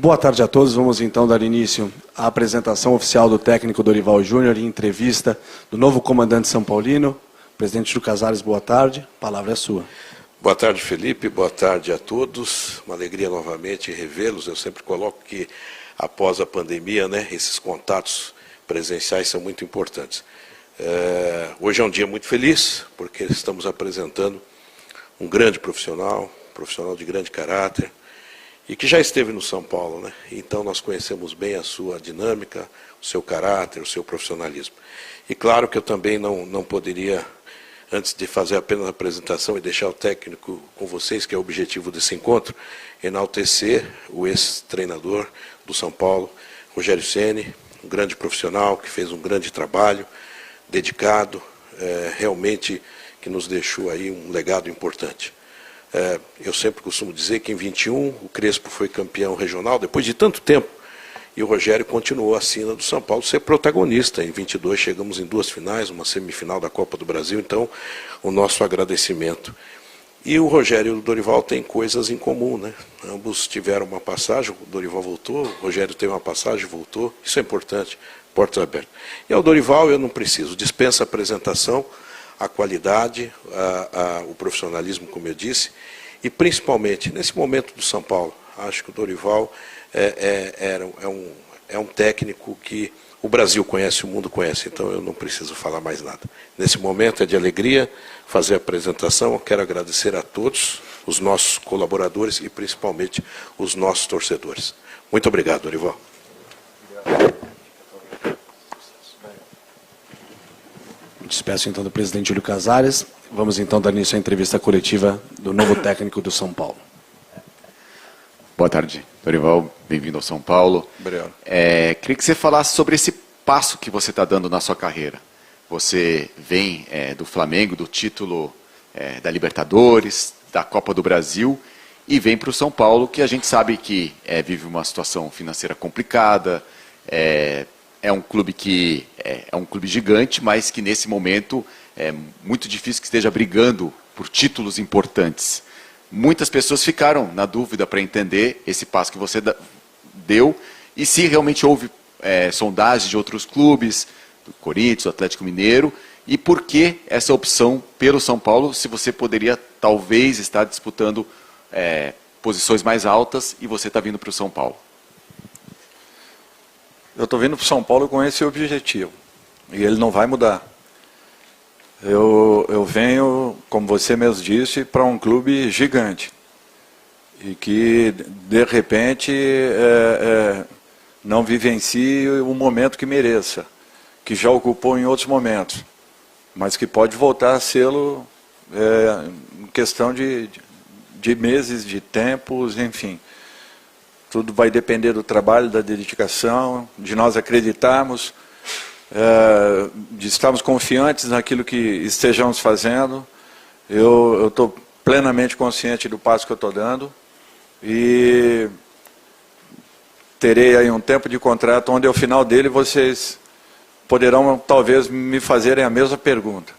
Boa tarde a todos. Vamos então dar início à apresentação oficial do técnico Dorival Júnior em entrevista do novo comandante São Paulino. Presidente Júlio Casares, boa tarde. A palavra é sua. Boa tarde, Felipe. Boa tarde a todos. Uma alegria novamente revê-los. Eu sempre coloco que após a pandemia, esses contatos presenciais são muito importantes. Hoje é um dia muito feliz, porque estamos apresentando um grande profissional de grande caráter, e que já esteve no São Paulo, Então nós conhecemos bem a sua dinâmica, o seu caráter, o seu profissionalismo. E claro que eu também não poderia, antes de fazer apenas a apresentação e deixar o técnico com vocês, que é o objetivo desse encontro, enaltecer o ex-treinador do São Paulo, Rogério Ceni, um grande profissional que fez um grande trabalho, dedicado, realmente que nos deixou aí um legado importante. Eu sempre costumo dizer que em 21 o Crespo foi campeão regional, depois de tanto tempo, e o Rogério continuou a sina do São Paulo ser protagonista. Em 22 chegamos em 2 finais, uma semifinal da Copa do Brasil, então o nosso agradecimento. E o Rogério e o Dorival têm coisas em comum, Ambos tiveram uma passagem, o Dorival voltou, o Rogério teve uma passagem, voltou, isso é importante, portas abertas. E ao Dorival eu não preciso, dispensa apresentação, a qualidade, o profissionalismo, como eu disse, e principalmente, nesse momento do São Paulo, acho que o Dorival é um técnico que o Brasil conhece, o mundo conhece, então eu não preciso falar mais nada. Nesse momento é de alegria fazer a apresentação, eu quero agradecer a todos, os nossos colaboradores e principalmente os nossos torcedores. Muito obrigado, Dorival. Despeço então do presidente Júlio Casares. Vamos então dar início à entrevista coletiva do novo técnico do São Paulo. Boa tarde, Dorival. Bem-vindo ao São Paulo. Obrigado. Queria que você falasse sobre esse passo que você está dando na sua carreira. Você vem do Flamengo, do título da Libertadores, da Copa do Brasil, e vem para o São Paulo, que a gente sabe que vive uma situação financeira complicada, é um clube que é um clube gigante, mas que nesse momento é muito difícil que esteja brigando por títulos importantes. Muitas pessoas ficaram na dúvida para entender esse passo que você deu e se realmente houve sondagem de outros clubes, do Corinthians, do Atlético Mineiro, e por que essa opção pelo São Paulo, se você poderia talvez estar disputando posições mais altas e você está vindo para o São Paulo. Eu estou vindo para o São Paulo com esse objetivo, e ele não vai mudar. Eu venho, como você mesmo disse, para um clube gigante, e que, de repente, não vivencie o momento que mereça, que já ocupou em outros momentos, mas que pode voltar a sê-lo em questão de meses, de tempos, enfim. Tudo vai depender do trabalho, da dedicação, de nós acreditarmos, de estarmos confiantes naquilo que estejamos fazendo. Eu estou plenamente consciente do passo que eu estou dando e terei aí um tempo de contrato onde ao final dele vocês poderão talvez me fazerem a mesma pergunta.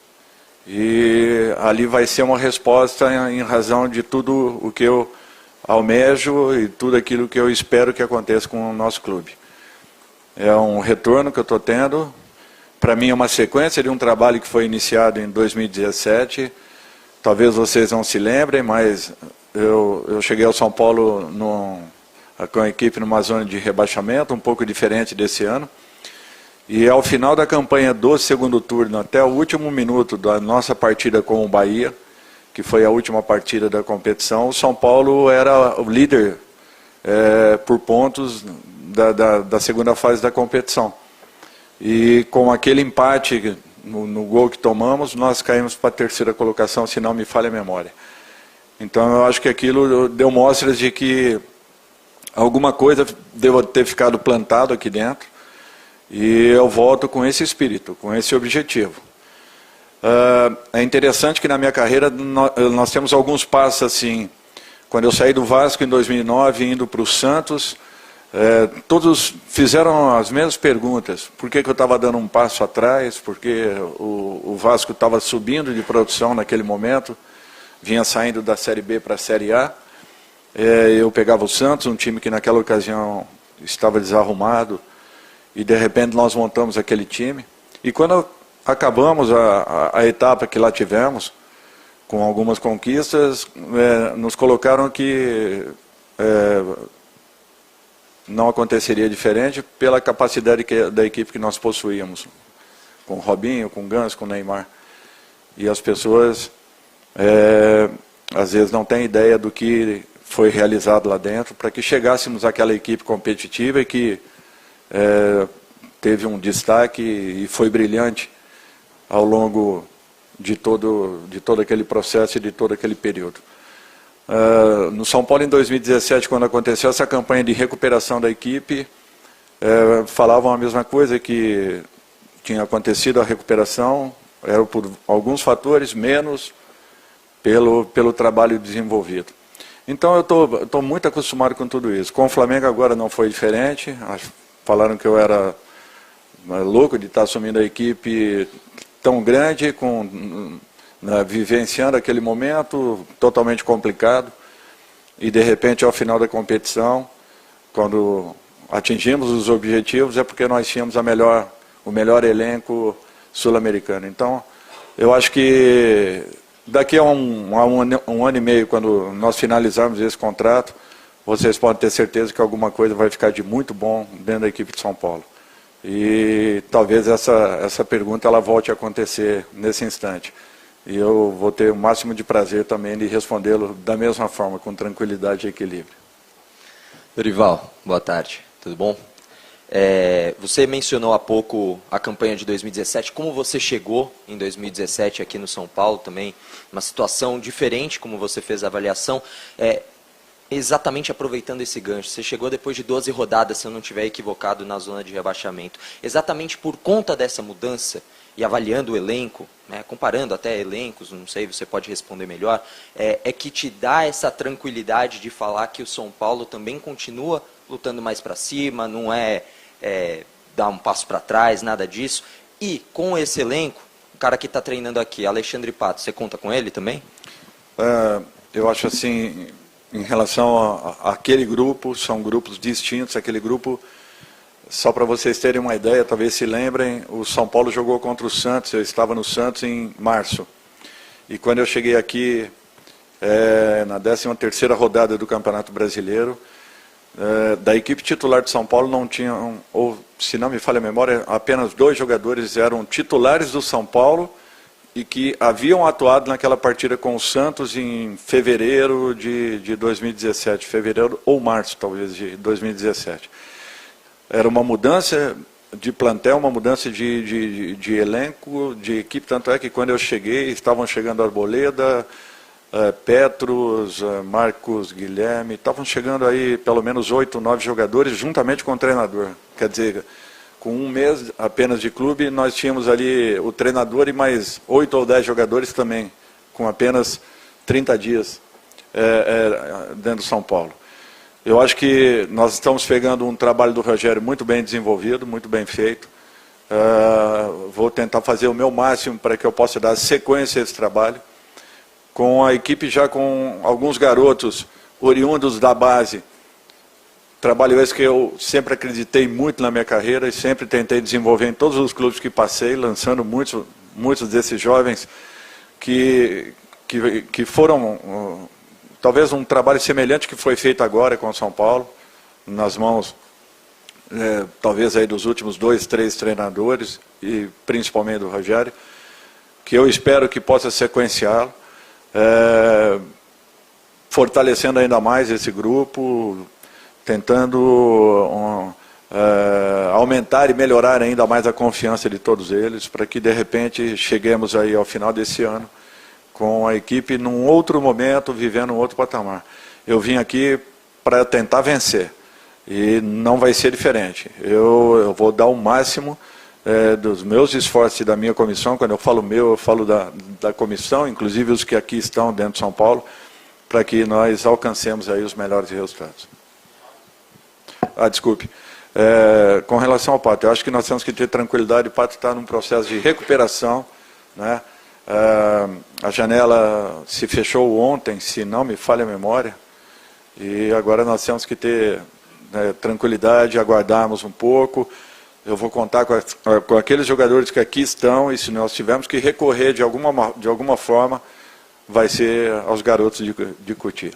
E ali vai ser uma resposta em razão de tudo o que eu almejo e tudo aquilo que eu espero que aconteça com o nosso clube. É um retorno que eu estou tendo. Para mim é uma sequência de um trabalho que foi iniciado em 2017. Talvez vocês não se lembrem, mas eu cheguei ao São Paulo com a equipe numa zona de rebaixamento, um pouco diferente desse ano. E ao final da campanha do segundo turno, até o último minuto da nossa partida com o Bahia, que foi a última partida da competição, o São Paulo era o líder por pontos da segunda fase da competição. E com aquele empate no gol que tomamos, nós caímos para a terceira colocação, se não me falha a memória. Então eu acho que aquilo deu mostras de que alguma coisa deva ter ficado plantado aqui dentro, e eu volto com esse espírito, com esse objetivo. É interessante que na minha carreira nós temos alguns passos assim. Quando eu saí do Vasco em 2009, indo para o Santos, todos fizeram as mesmas perguntas. Por que eu estava dando um passo atrás? Porque o Vasco estava subindo de produção naquele momento, vinha saindo da Série B para a Série A. eu pegava o Santos, um time que naquela ocasião estava desarrumado, e de repente nós montamos aquele time. E quando acabamos a etapa que lá tivemos, com algumas conquistas, nos colocaram que não aconteceria diferente pela capacidade da equipe que nós possuíamos, com o Robinho, com o Ganso, com o Neymar. E as pessoas, às vezes, não têm ideia do que foi realizado lá dentro, para que chegássemos àquela equipe competitiva e que teve um destaque e foi brilhante ao longo de todo aquele processo e de todo aquele período. No São Paulo, em 2017, quando aconteceu essa campanha de recuperação da equipe, falavam a mesma coisa, que tinha acontecido a recuperação, era por alguns fatores, menos pelo trabalho desenvolvido. Então eu estou muito acostumado com tudo isso. Com o Flamengo agora não foi diferente, falaram que eu era louco de estar assumindo a equipe tão grande, vivenciando aquele momento totalmente complicado, e de repente ao final da competição, quando atingimos os objetivos, é porque nós tínhamos o melhor elenco sul-americano. Então eu acho que daqui a um ano e meio, quando nós finalizarmos esse contrato, vocês podem ter certeza que alguma coisa vai ficar de muito bom dentro da equipe de São Paulo. E talvez essa pergunta ela volte a acontecer nesse instante. E eu vou ter o máximo de prazer também de respondê-lo da mesma forma, com tranquilidade e equilíbrio. Dorival, boa tarde, tudo bom? Você mencionou há pouco a campanha de 2017, como você chegou em 2017 aqui no São Paulo também, uma situação diferente, como você fez a avaliação, exatamente aproveitando esse gancho, você chegou depois de 12 rodadas, se eu não estiver equivocado, na zona de rebaixamento, exatamente por conta dessa mudança, e avaliando o elenco, né, comparando até elencos, não sei, você pode responder melhor, que te dá essa tranquilidade de falar que o São Paulo também continua lutando mais para cima, não dar um passo para trás, nada disso. E com esse elenco, o cara que está treinando aqui, Alexandre Pato, você conta com ele também? Eu acho assim, em relação àquele grupo, são grupos distintos. Aquele grupo, só para vocês terem uma ideia, talvez se lembrem, o São Paulo jogou contra o Santos, eu estava no Santos em março. E quando eu cheguei aqui, na 13ª rodada do Campeonato Brasileiro, da equipe titular de São Paulo não tinham, ou se não me falha a memória, apenas 2 jogadores eram titulares do São Paulo e que haviam atuado naquela partida com o Santos em fevereiro de 2017, fevereiro ou março talvez de 2017. Era uma mudança de plantel, uma mudança de elenco, de equipe, tanto é que quando eu cheguei, estavam chegando Arboleda, Petros, Marcos, Guilherme, estavam chegando aí pelo menos 8, 9 jogadores, juntamente com o treinador. Quer dizer, com um mês apenas de clube, nós tínhamos ali o treinador e mais 8 ou 10 jogadores também, com apenas 30 dias dentro do São Paulo. Eu acho que nós estamos pegando um trabalho do Rogério muito bem desenvolvido, muito bem feito. Vou tentar fazer o meu máximo para que eu possa dar sequência a esse trabalho. Com a equipe já com alguns garotos oriundos da base. Trabalho esse que eu sempre acreditei muito na minha carreira e sempre tentei desenvolver em todos os clubes que passei, lançando muitos desses jovens que foram, talvez um trabalho semelhante que foi feito agora com o São Paulo, nas mãos, talvez aí dos últimos 2, 3 treinadores, e principalmente do Rogério, que eu espero que possa sequenciá-lo, fortalecendo ainda mais esse grupo, tentando aumentar e melhorar ainda mais a confiança de todos eles, para que de repente cheguemos aí ao final desse ano com a equipe num outro momento, vivendo um outro patamar. Eu vim aqui para tentar vencer, e não vai ser diferente. Eu vou dar o máximo dos meus esforços e da minha comissão. Quando eu falo meu, eu falo da comissão, inclusive os que aqui estão dentro de São Paulo, para que nós alcancemos aí os melhores resultados. Desculpe. Com relação ao Pato, eu acho que nós temos que ter tranquilidade. O Pato está num processo de recuperação, né? A janela se fechou ontem, se não me falha a memória, E agora nós temos que ter tranquilidade, aguardarmos um pouco. Eu vou contar com aqueles jogadores que aqui estão, e se nós tivermos que recorrer de alguma forma, vai ser aos garotos de Cotia.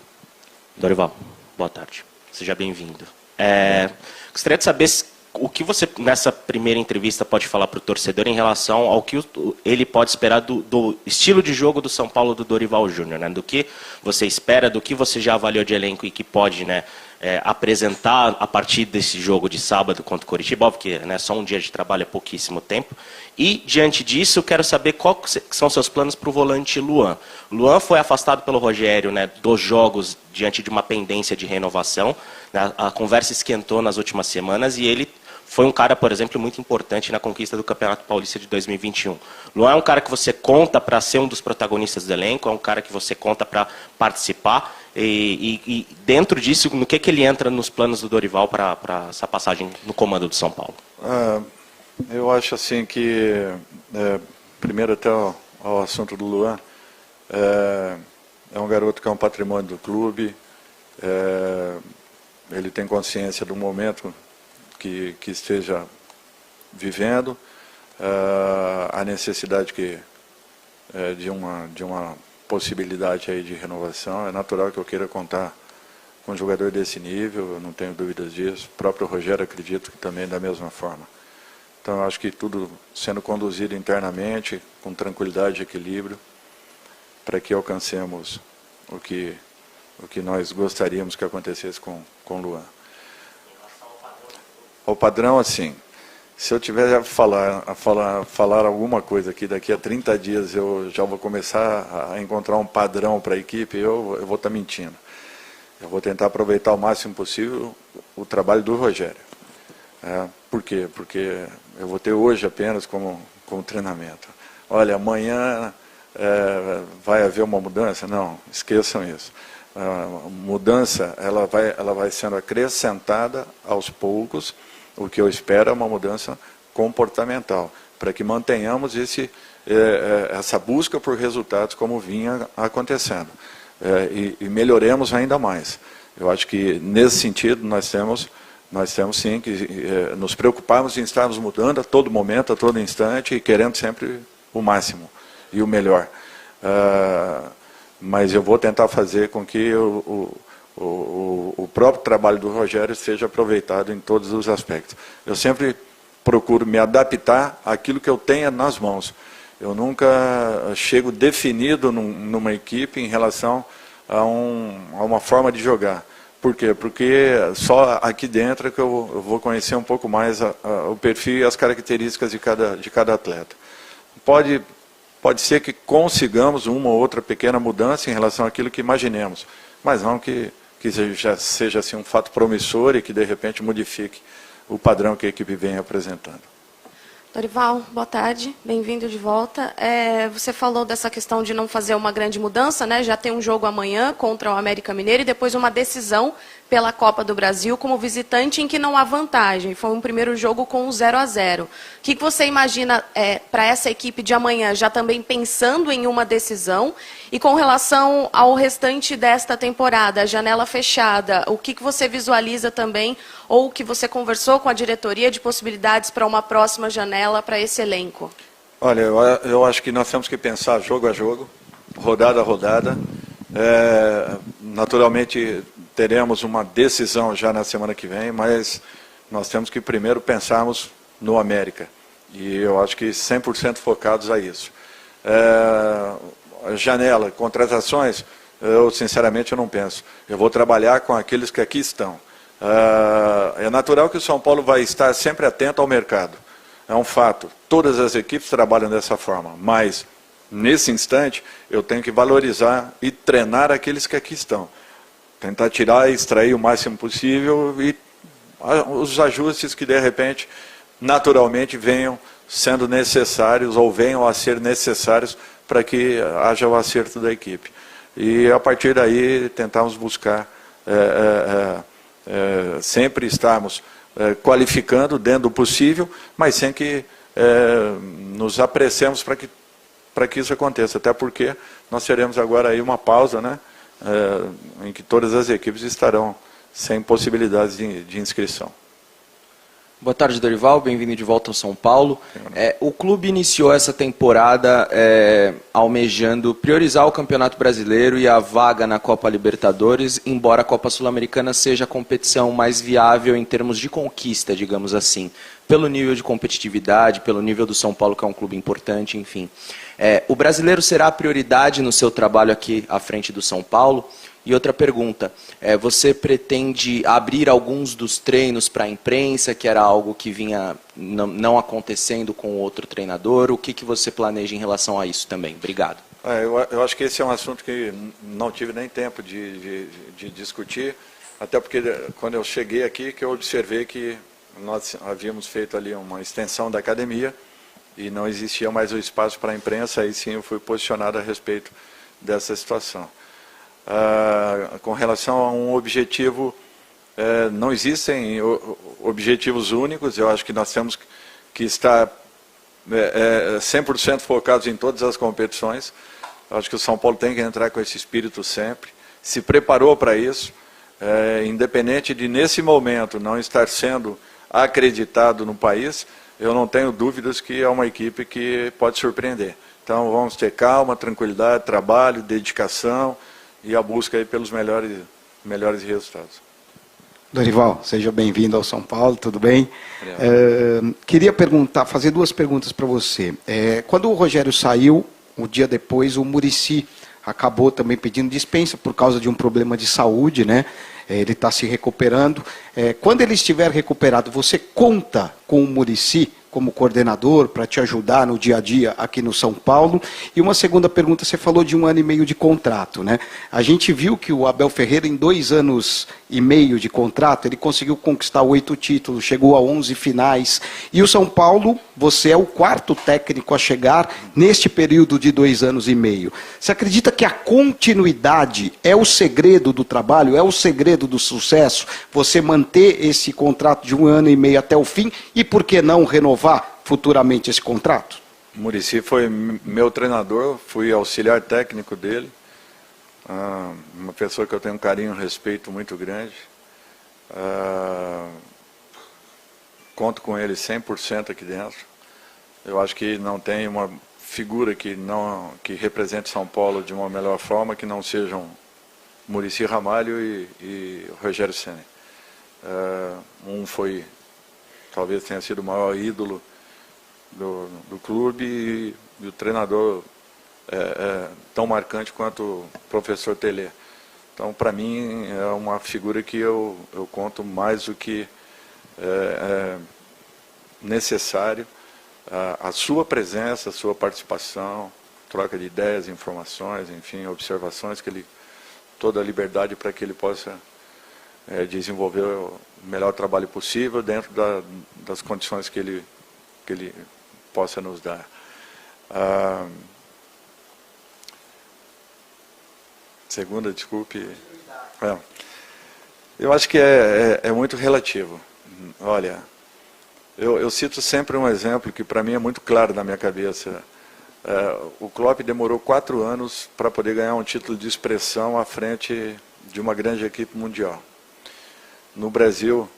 Dorival, boa tarde. Seja bem-vindo. Gostaria de saber o que você, nessa primeira entrevista, pode falar para o torcedor em relação ao que ele pode esperar do estilo de jogo do São Paulo do Dorival Júnior, né? Do que você espera, do que você já avaliou de elenco e que pode, né, apresentar a partir desse jogo de sábado contra o Coritiba, porque, né, só um dia de trabalho é pouquíssimo tempo. E, diante disso, eu quero saber quais são seus planos para o volante Luan. Luan foi afastado pelo Rogério, né, dos jogos diante de uma pendência de renovação. Né? A conversa esquentou nas últimas semanas e ele foi um cara, por exemplo, muito importante na conquista do Campeonato Paulista de 2021. Luan é um cara que você conta para ser um dos protagonistas do elenco, é um cara que você conta para participar. E dentro disso, no que ele entra nos planos do Dorival para essa passagem no comando do São Paulo? Eu acho assim que, primeiro até ao assunto do Luan, é um garoto que é um patrimônio do clube, ele tem consciência do momento que esteja vivendo, a necessidade de uma possibilidade aí de renovação. É natural que eu queira contar com um jogador desse nível, eu não tenho dúvidas disso. O próprio Rogério acredito que também da mesma forma. Então eu acho que tudo sendo conduzido internamente, com tranquilidade e equilíbrio, para que alcancemos o que nós gostaríamos que acontecesse com o Luan. O padrão, assim, se eu tiver a falar alguma coisa aqui, daqui a 30 dias eu já vou começar a encontrar um padrão para a equipe, eu vou estar mentindo. Eu vou tentar aproveitar o máximo possível o trabalho do Rogério. Por quê? Porque eu vou ter hoje apenas como treinamento. Olha, amanhã vai haver uma mudança? Não, esqueçam isso. A mudança ela vai sendo acrescentada aos poucos. O que eu espero é uma mudança comportamental, para que mantenhamos essa busca por resultados como vinha acontecendo, e melhoremos ainda mais. Eu acho que, nesse sentido, nós temos sim que nos preocuparmos em estarmos mudando a todo momento, a todo instante, e querendo sempre o máximo e o melhor. Mas eu vou tentar fazer com que o próprio trabalho do Rogério seja aproveitado em todos os aspectos. Eu sempre procuro me adaptar àquilo que eu tenha nas mãos. Eu nunca chego definido numa equipe em relação a uma forma de jogar. Por quê? Porque só aqui dentro é que eu vou conhecer um pouco mais o perfil e as características de cada atleta. Pode ser que consigamos uma ou outra pequena mudança em relação àquilo que imaginemos, mas não que já seja assim, um fato promissor e que de repente modifique o padrão que a equipe vem apresentando. Dorival, boa tarde, bem-vindo de volta. Você falou dessa questão de não fazer uma grande mudança, né? Já tem um jogo amanhã contra o América Mineiro e depois uma decisão pela Copa do Brasil como visitante em que não há vantagem. Foi um primeiro jogo com 0-0. O que você imagina para essa equipe de amanhã, já também pensando em uma decisão? E com relação ao restante desta temporada, a janela fechada, o que você visualiza também, ou que você conversou com a diretoria de possibilidades para uma próxima janela para esse elenco? Olha, eu acho que nós temos que pensar jogo a jogo, rodada a rodada. Naturalmente, teremos uma decisão já na semana que vem, mas nós temos que primeiro pensarmos no América. E eu acho que 100% focados a isso. Janela, contratações, eu sinceramente não penso. Eu vou trabalhar com aqueles que aqui estão. É natural que o São Paulo vai estar sempre atento ao mercado. É um fato. Todas as equipes trabalham dessa forma, mas nesse instante eu tenho que valorizar e treinar aqueles que aqui estão. Tentar tirar e extrair o máximo possível e os ajustes que de repente, naturalmente, venham sendo necessários ou venham a ser necessários para que haja o acerto da equipe. E a partir daí tentarmos buscar sempre estarmos qualificando dentro do possível, mas sem que nos apressemos para que isso aconteça. Até porque nós teremos agora aí uma pausa, né? em que todas as equipes estarão sem possibilidades de inscrição. Boa tarde, Dorival. Bem-vindo de volta ao São Paulo. O clube iniciou essa temporada almejando priorizar o Campeonato Brasileiro e a vaga na Copa Libertadores, embora a Copa Sul-Americana seja a competição mais viável em termos de conquista, digamos assim, pelo nível de competitividade, pelo nível do São Paulo, que é um clube importante, enfim. O brasileiro será a prioridade no seu trabalho aqui à frente do São Paulo? E outra pergunta, você pretende abrir alguns dos treinos para a imprensa, que era algo que vinha não acontecendo com o outro treinador? O que você planeja em relação a isso também? Obrigado. Eu acho que esse é um assunto que não tive nem tempo de discutir, até porque quando eu cheguei aqui que eu observei que nós havíamos feito ali uma extensão da academia e não existia mais o espaço para a imprensa, aí sim eu fui posicionado a respeito dessa situação. Com relação a um objetivo, não existem objetivos únicos, eu acho que nós temos que estar 100% focados em todas as competições. Eu acho que o São Paulo tem que entrar com esse espírito sempre, se preparou para isso, independente de nesse momento não estar sendo acreditado no país, eu não tenho dúvidas que é uma equipe que pode surpreender. Então vamos ter calma, tranquilidade, trabalho, dedicação e a busca aí pelos melhores resultados. Dorival, seja bem-vindo ao São Paulo, tudo bem? Queria fazer duas perguntas para você. Quando o Rogério saiu, um dia depois, o Muricy acabou também pedindo dispensa por causa de um problema de saúde, né? Ele está se recuperando. Quando ele estiver recuperado, você conta com o Muricy como coordenador para te ajudar no dia a dia aqui no São Paulo? E uma segunda pergunta, você falou de 1 ano e meio de contrato, né? A gente viu que o Abel Ferreira, em 2 anos e meio de contrato, ele conseguiu conquistar 8 títulos, chegou a 11 finais. E o São Paulo, você é o 4º técnico a chegar neste período de 2 anos e meio. Você acredita que a continuidade é o segredo do trabalho, é o segredo do sucesso? Você manter esse contrato de 1 ano e meio até o fim e por que não renovar futuramente esse contrato? O Muricy foi meu treinador, fui auxiliar técnico dele, uma pessoa que eu tenho um carinho e um respeito muito grande. Conto com ele 100% aqui dentro. Eu acho que não tem uma figura que represente São Paulo de uma melhor forma que não sejam Muricy Ramalho e Rogério Ceni. Talvez tenha sido o maior ídolo do clube e o treinador tão marcante quanto o professor Telê. Então, para mim, é uma figura que eu conto mais do que necessário. A sua presença, a sua participação, troca de ideias, informações, enfim, observações, toda a liberdade para que ele possa desenvolver o melhor trabalho possível dentro das condições que ele possa nos dar. Segunda, desculpe. Eu acho que é muito relativo. Olha, eu cito sempre um exemplo que para mim é muito claro na minha cabeça. O Klopp demorou 4 anos para poder ganhar um título de expressão à frente de uma grande equipe mundial. No Brasil,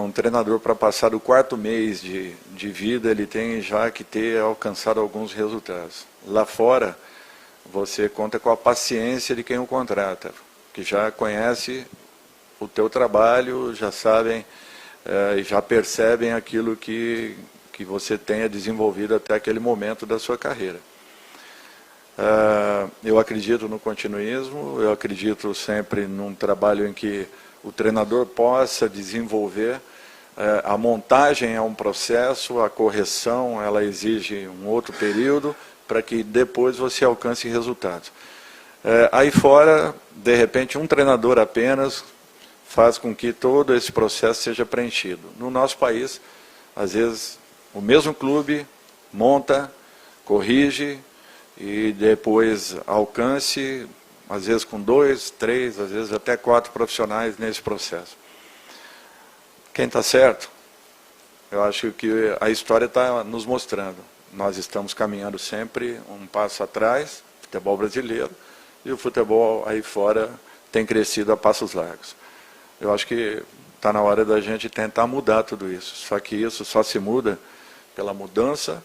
um treinador, para passar do 4º mês de vida, ele tem já que ter alcançado alguns resultados. Lá fora, você conta com a paciência de quem o contrata, que já conhece o teu trabalho, já sabem e já percebem aquilo que você tenha desenvolvido até aquele momento da sua carreira. Eu acredito no continuismo, eu acredito sempre num trabalho em que o treinador possa desenvolver. A montagem é um processo, a correção ela exige um outro período para que depois você alcance resultados. Aí fora, de repente, um treinador apenas faz com que todo esse processo seja preenchido. No nosso país, às vezes, o mesmo clube monta, corrige e depois alcance, às vezes com 2, 3, às vezes até 4 profissionais nesse processo. Quem está certo? Eu acho que a história está nos mostrando. Nós estamos caminhando sempre um passo atrás, futebol brasileiro, e o futebol aí fora tem crescido a passos largos. Eu acho que está na hora da gente tentar mudar tudo isso. Só que isso só se muda pela mudança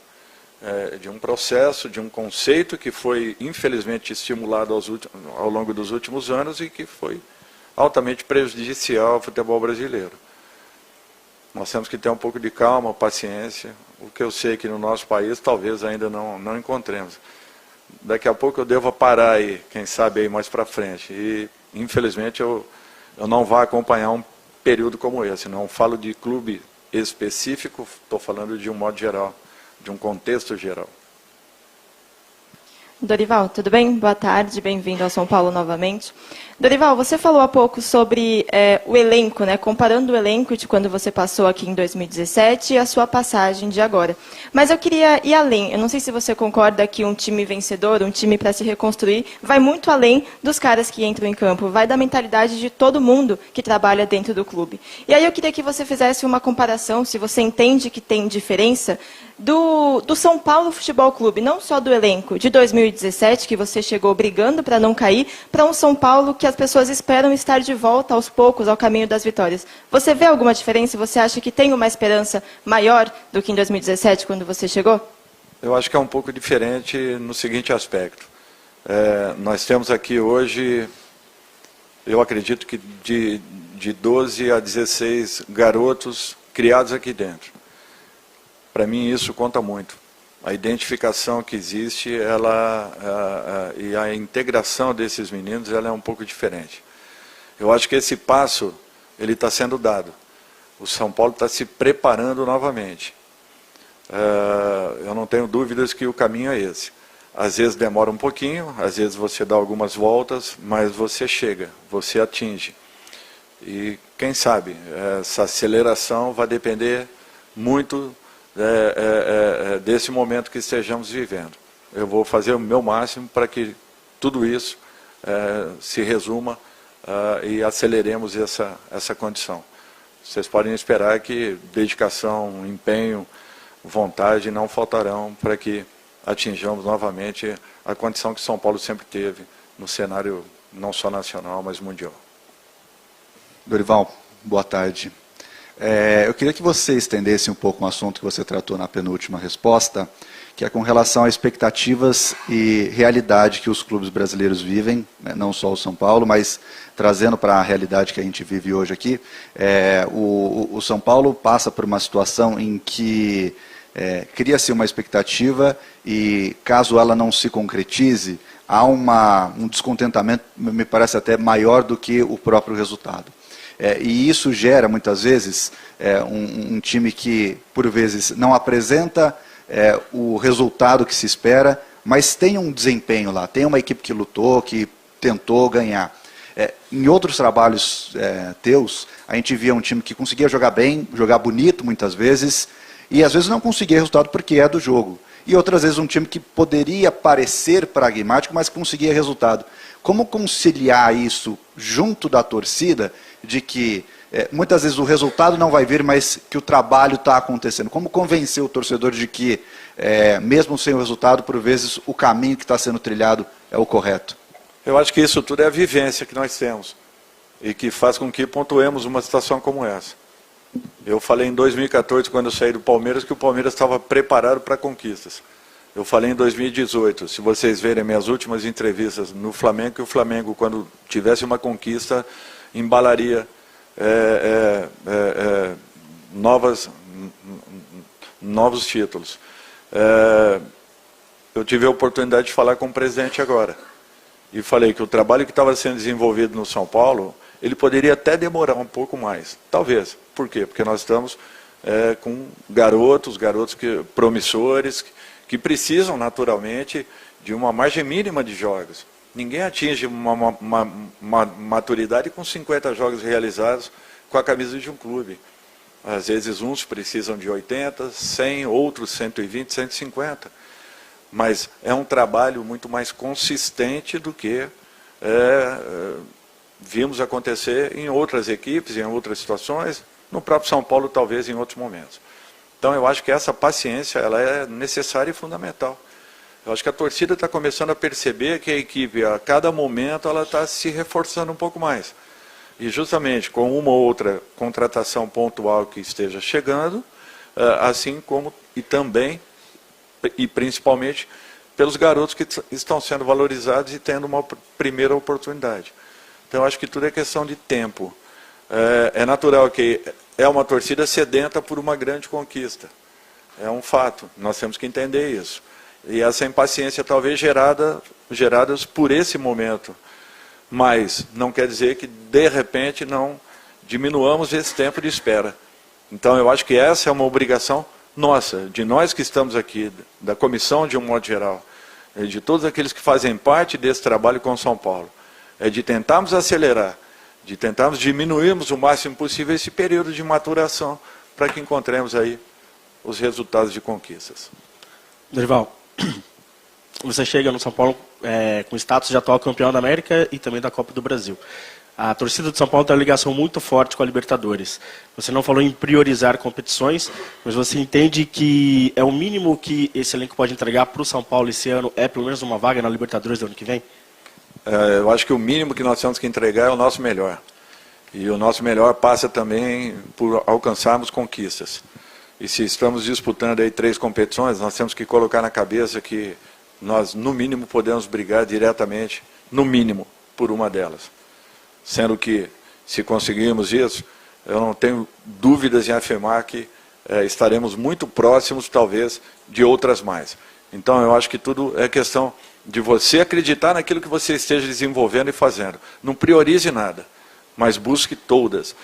de um processo, de um conceito que foi infelizmente estimulado ao longo dos últimos anos e que foi altamente prejudicial ao futebol brasileiro. Nós temos que ter um pouco de calma, paciência. O que eu sei que no nosso país talvez ainda não encontremos. Daqui a pouco eu devo parar aí, quem sabe aí mais para frente. E infelizmente eu não vou acompanhar um período como esse. Não falo de clube específico, estou falando de um modo geral, de um contexto geral. Dorival, tudo bem? Boa tarde, bem-vindo ao São Paulo novamente. Dorival, você falou há pouco sobre o elenco, né? Comparando o elenco de quando você passou aqui em 2017 e a sua passagem de agora. Mas eu queria ir além. Eu não sei se você concorda que um time vencedor, um time para se reconstruir, vai muito além dos caras que entram em campo, vai da mentalidade de todo mundo que trabalha dentro do clube. E aí eu queria que você fizesse uma comparação, se você entende que tem diferença, do São Paulo Futebol Clube, não só do elenco de 2017, que você chegou brigando para não cair, para um São Paulo que as pessoas esperam estar de volta aos poucos ao caminho das vitórias. Você vê alguma diferença? Você acha que tem uma esperança maior do que em 2017, quando você chegou? Eu acho que é um pouco diferente no seguinte aspecto. Nós temos aqui hoje, eu acredito que de 12 a 16 garotos criados aqui dentro. Para mim isso conta muito. A identificação que existe, e a integração desses meninos, ela é um pouco diferente. Eu acho que esse passo, ele está sendo dado. O São Paulo está se preparando novamente. Eu não tenho dúvidas que o caminho é esse. Às vezes demora um pouquinho, às vezes você dá algumas voltas, mas você chega, você atinge. E quem sabe, essa aceleração vai depender muito desse momento que estejamos vivendo. Eu vou fazer o meu máximo para que tudo isso se resuma e aceleremos essa condição. Vocês podem esperar que dedicação, empenho, vontade não faltarão para que atinjamos novamente a condição que São Paulo sempre teve no cenário não só nacional, mas mundial. Dorival, boa tarde. Eu queria que você estendesse um pouco um assunto que você tratou na penúltima resposta, que é com relação a expectativas e realidade que os clubes brasileiros vivem, né, não só o São Paulo, mas trazendo para a realidade que a gente vive hoje aqui. O São Paulo passa por uma situação em que cria-se uma expectativa e, caso ela não se concretize, há um descontentamento, me parece até maior do que o próprio resultado. E isso gera, muitas vezes, um time que, por vezes, não apresenta o resultado que se espera, mas tem um desempenho lá, tem uma equipe que lutou, que tentou ganhar. Em outros trabalhos teus, a gente via um time que conseguia jogar bem, jogar bonito, muitas vezes, e às vezes não conseguia resultado porque é do jogo. E outras vezes um time que poderia parecer pragmático, mas conseguia resultado. Como conciliar isso junto da torcida, de que muitas vezes o resultado não vai vir, mas que o trabalho está acontecendo? Como convencer o torcedor de que, mesmo sem o resultado, por vezes o caminho que está sendo trilhado é o correto? Eu acho que isso tudo é a vivência que nós temos e que faz com que pontuemos uma situação como essa. Eu falei em 2014, quando eu saí do Palmeiras, que o Palmeiras estava preparado para conquistas. Eu falei em 2018, se vocês verem minhas últimas entrevistas no Flamengo, que o Flamengo, quando tivesse uma conquista, embalaria novos títulos. Eu tive a oportunidade de falar com o presidente agora. E falei que o trabalho que estava sendo desenvolvido no São Paulo, ele poderia até demorar um pouco mais. Talvez. Por quê? Porque nós estamos com garotos promissores, que precisam naturalmente de uma margem mínima de jogos. Ninguém atinge uma maturidade com 50 jogos realizados com a camisa de um clube. Às vezes uns precisam de 80, 100, outros 120, 150. Mas é um trabalho muito mais consistente do que vimos acontecer em outras equipes, em outras situações, no próprio São Paulo talvez em outros momentos. Então eu acho que essa paciência ela é necessária e fundamental. Eu acho que a torcida está começando a perceber que a equipe, a cada momento, ela está se reforçando um pouco mais. E justamente com uma ou outra contratação pontual que esteja chegando, assim como e também, e principalmente, pelos garotos que estão sendo valorizados e tendo uma primeira oportunidade. Então, eu acho que tudo é questão de tempo. É natural que é uma torcida sedenta por uma grande conquista. É um fato, nós temos que entender isso. E essa impaciência talvez geradas por esse momento. Mas não quer dizer que, de repente, não diminuamos esse tempo de espera. Então, eu acho que essa é uma obrigação nossa, de nós que estamos aqui, da comissão de um modo geral, de todos aqueles que fazem parte desse trabalho com São Paulo, é de tentarmos acelerar, de tentarmos diminuirmos o máximo possível esse período de maturação para que encontremos aí os resultados de conquistas. Dorival, você chega no São Paulo com status de atual campeão da América e também da Copa do Brasil. A torcida de São Paulo tem uma ligação muito forte com a Libertadores. Você não falou em priorizar competições, mas você entende que é o mínimo que esse elenco pode entregar para o São Paulo esse ano, é pelo menos uma vaga na Libertadores do ano que vem? Eu acho que o mínimo que nós temos que entregar é o nosso melhor. E o nosso melhor passa também por alcançarmos conquistas. E se estamos disputando aí 3 competições, nós temos que colocar na cabeça que nós, no mínimo, podemos brigar diretamente, no mínimo, por uma delas. Sendo que, se conseguirmos isso, eu não tenho dúvidas em afirmar que estaremos muito próximos, talvez, de outras mais. Então, eu acho que tudo é questão de você acreditar naquilo que você esteja desenvolvendo e fazendo. Não priorize nada, mas busque todas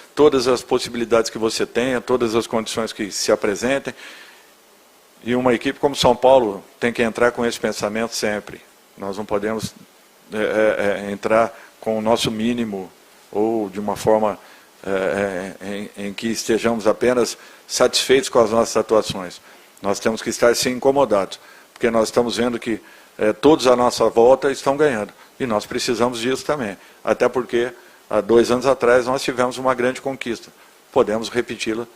as possibilidades que você tenha, todas as condições que se apresentem. E uma equipe como São Paulo tem que entrar com esse pensamento sempre. Nós não podemos entrar com o nosso mínimo ou de uma forma em que estejamos apenas satisfeitos com as nossas atuações. Nós temos que estar sim incomodados, porque nós estamos vendo que todos à nossa volta estão ganhando. E nós precisamos disso também. Até porque, há 2 anos atrás, nós tivemos uma grande conquista. Podemos repeti-la,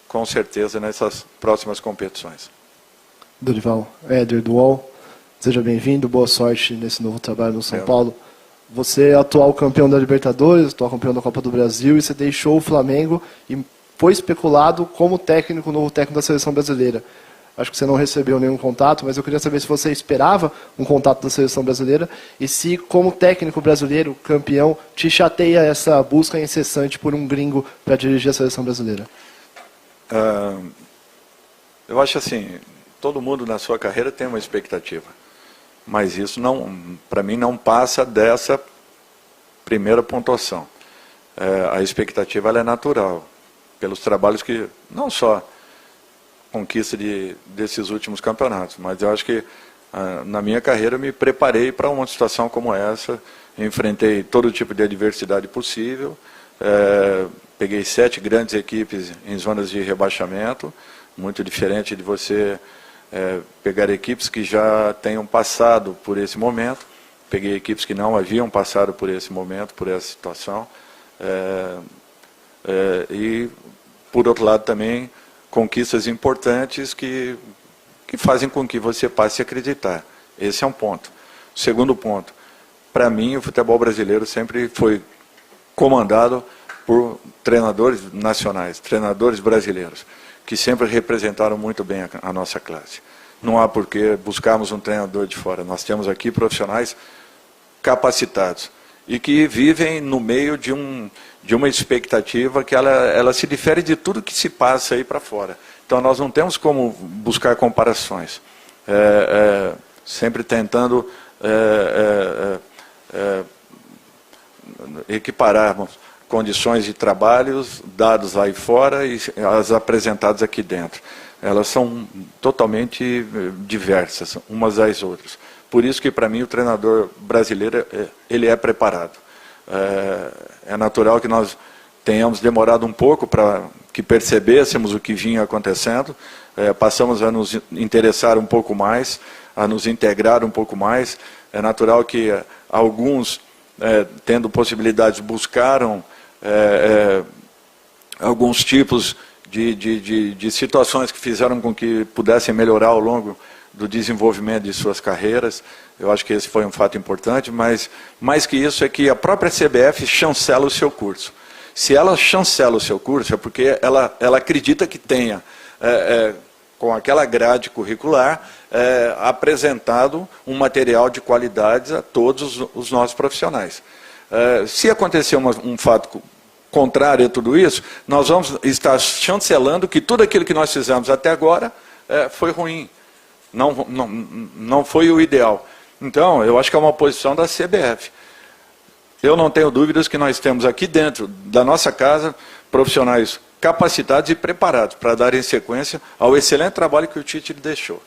com certeza, nessas próximas competições. Dorival, Éder do UOL, seja bem-vindo, boa sorte nesse novo trabalho no São Paulo. Você é atual campeão da Libertadores, atual campeão da Copa do Brasil, e você deixou o Flamengo e foi especulado como técnico, novo técnico da Seleção Brasileira. Acho que você não recebeu nenhum contato, mas eu queria saber se você esperava um contato da Seleção Brasileira e se, como técnico brasileiro, campeão, te chateia essa busca incessante por um gringo para dirigir a Seleção Brasileira. Eu acho assim, todo mundo na sua carreira tem uma expectativa, mas isso, para mim, não passa dessa primeira pontuação. A expectativa ela é natural, pelos trabalhos que, não só conquista desses últimos campeonatos, mas eu acho que na minha carreira eu me preparei para uma situação como essa, enfrentei todo tipo de adversidade possível, peguei 7 grandes equipes em zonas de rebaixamento, muito diferente de você pegar equipes que já tenham passado por esse momento, peguei equipes que não haviam passado por esse momento, por essa situação, e por outro lado também conquistas importantes que fazem com que você passe a acreditar. Esse é um ponto. Segundo ponto, para mim o futebol brasileiro sempre foi comandado por treinadores nacionais, treinadores brasileiros, que sempre representaram muito bem a nossa classe. Não há por que buscarmos um treinador de fora. Nós temos aqui profissionais capacitados e que vivem no meio de uma expectativa que ela se difere de tudo que se passa aí para fora. Então nós não temos como buscar comparações, sempre tentando equipararmos condições de trabalhos dados lá e fora e as apresentadas aqui dentro. Elas são totalmente diversas, umas das outras. Por isso que, para mim, o treinador brasileiro ele é preparado. É natural que nós tenhamos demorado um pouco para que percebêssemos o que vinha acontecendo, passamos a nos interessar um pouco mais, a nos integrar um pouco mais. É natural que alguns, tendo possibilidades, buscaram alguns tipos de situações que fizeram com que pudessem melhorar ao longo do desenvolvimento de suas carreiras. Eu acho que esse foi um fato importante, mas mais que isso é que a própria CBF chancela o seu curso. Se ela chancela o seu curso é porque ela acredita que tenha, com aquela grade curricular, apresentado um material de qualidade a todos os nossos profissionais. Se acontecer um fato contrário a tudo isso, nós vamos estar chancelando que tudo aquilo que nós fizemos até agora foi ruim, não foi o ideal. Então, eu acho que é uma posição da CBF. Eu não tenho dúvidas que nós temos aqui dentro da nossa casa profissionais capacitados e preparados para darem sequência ao excelente trabalho que o Tite deixou.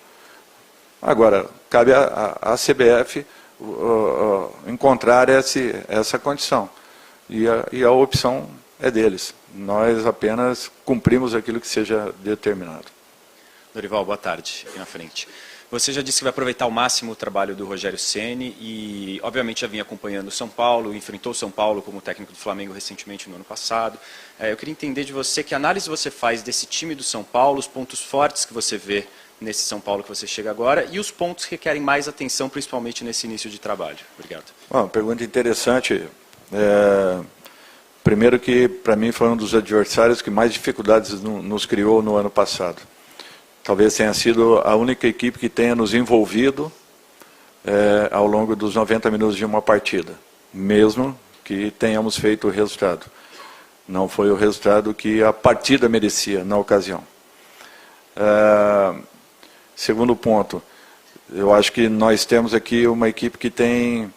Agora, cabe à CBF encontrar essa condição. E a opção é deles. Nós apenas cumprimos aquilo que seja determinado. Dorival, boa tarde, aqui na frente. Você já disse que vai aproveitar ao máximo o trabalho do Rogério Ceni e, obviamente, já vinha acompanhando o São Paulo, enfrentou o São Paulo como técnico do Flamengo recentemente no ano passado. Eu queria entender de você que análise você faz desse time do São Paulo, os pontos fortes que você vê nesse São Paulo que você chega agora e os pontos que requerem mais atenção, principalmente nesse início de trabalho. Obrigado. Uma pergunta interessante. Primeiro que, para mim, foi um dos adversários que mais dificuldades nos criou no ano passado. Talvez tenha sido a única equipe que tenha nos envolvido ao longo dos 90 minutos de uma partida, mesmo que tenhamos feito o resultado. Não foi o resultado que a partida merecia na ocasião. Segundo ponto, eu acho que nós temos aqui uma equipe que tem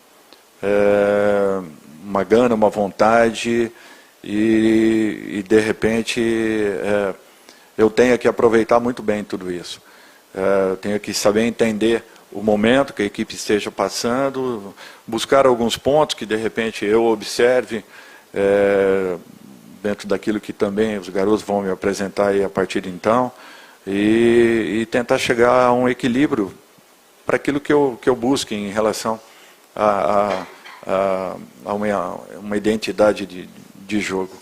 uma gana, uma vontade e de repente... eu tenho que aproveitar muito bem tudo isso. Tenho que saber entender o momento que a equipe esteja passando, buscar alguns pontos que de repente eu observe, dentro daquilo que também os garotos vão me apresentar aí a partir de então, e tentar chegar a um equilíbrio para aquilo que eu busque em relação a uma identidade de jogo.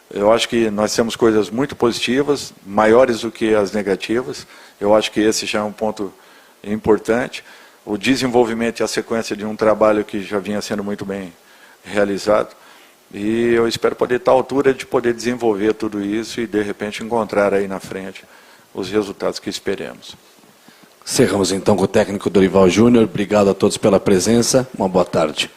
Eu acho que nós temos coisas muito positivas, maiores do que as negativas. Eu acho que esse já é um ponto importante. O desenvolvimento e a sequência de um trabalho que já vinha sendo muito bem realizado. E eu espero poder estar à altura de poder desenvolver tudo isso e, de repente, encontrar aí na frente os resultados que esperemos. Encerramos então com o técnico Dorival Júnior. Obrigado a todos pela presença. Uma boa tarde.